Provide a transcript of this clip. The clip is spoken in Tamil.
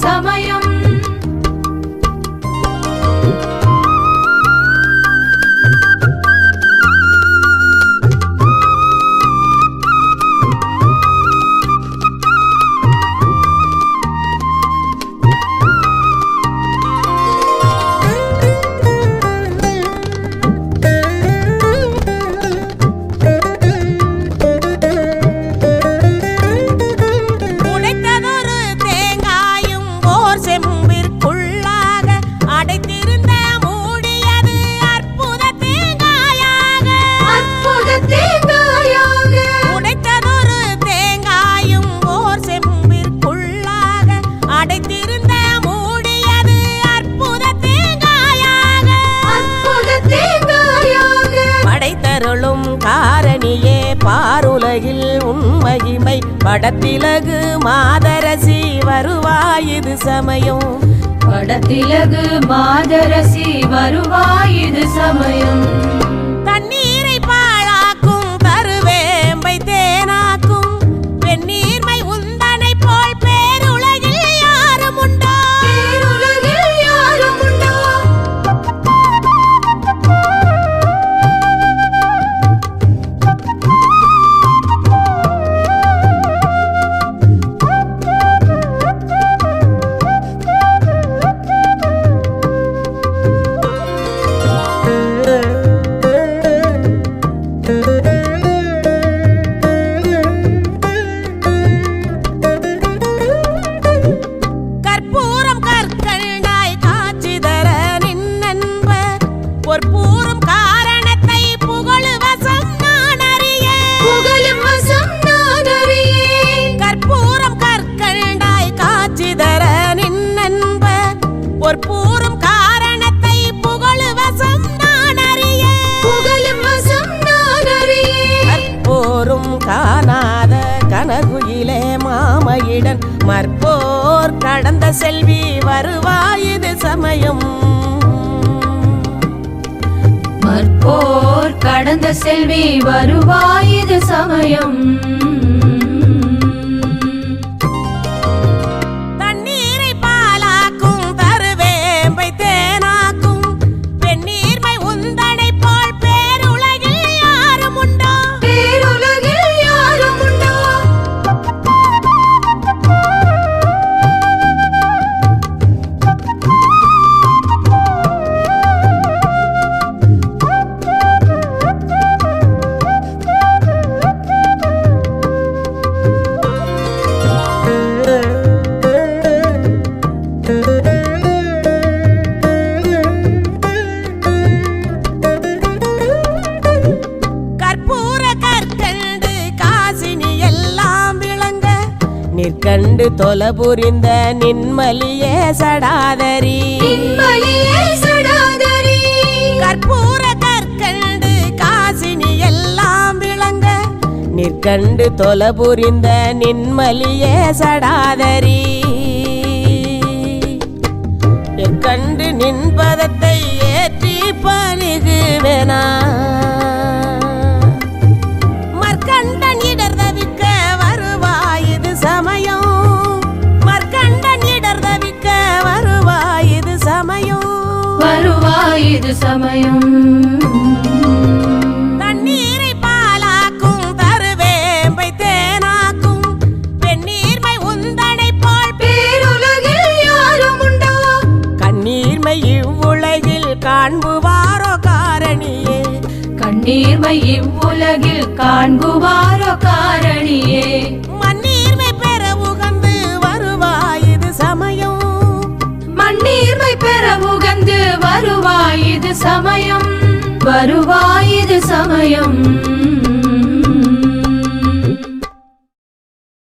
சமயம். காரணியே பாருலகில் உண்மகிமை படத்திலகு மாதரசி வருவாயிது சமயம். படத்திலகு மாதரசி வருவாயிது சமயம். தண்ணீரை பாழாக்கும் தருவேம்பை தேனாக்கும் வெந்நீர்மை உந்தனை போல் பேருலகில் யாரும் உண்டோ? பேருலகில் யாரும் உண்டோ? பூரும் காரணத்தை புகழுவசம் நான் அறிய புகழும் வசம் நான் அறிய கற்போரும் காணாத கனகுயிலே மாமையிடன் மற்போர் கடந்த செல்வி வருவாயிது சமயம். மற்போர் கடந்த செல்வி வருவாயிது சமயம். நிற்கண்டு தொல புரிந்த நின்மலியே சடாதரி கற்பூர கற்கண்டு காசினி எல்லாம் விளங்க நிற்கண்டு தொல புரிந்த நின்மலியே சடாதரி நிற்கண்டு நின்பதத்தை ஏற்றி பணிகுவேனா மர்க்கண்டன் இடர் தவிக்க வருவாயிது சமயம். மர்க்கண்டன் இடர் தவிக்க வருவாயிது சமயம். வருவாயிது சமயம். தண்ணீரை பாலாக்கும் தருவேம்பை தேனாக்கும் வெந்நீர்மை உந்தனை போல் பேருலகில் யாரும் உண்டோ? கண்ணீர்மை இவ்வுலகில் காண்புவாரோ காரணியே. கண்ணீர்மை இவ்வுலகில் காண்புவாரோ காரணியே. மண்ணீர்மை பெற உகந்து வருவாயிது சமயம். மண்ணீர்மை பெற உகந்து வருவாயிது சமயம். வருவாயிது சமயம்.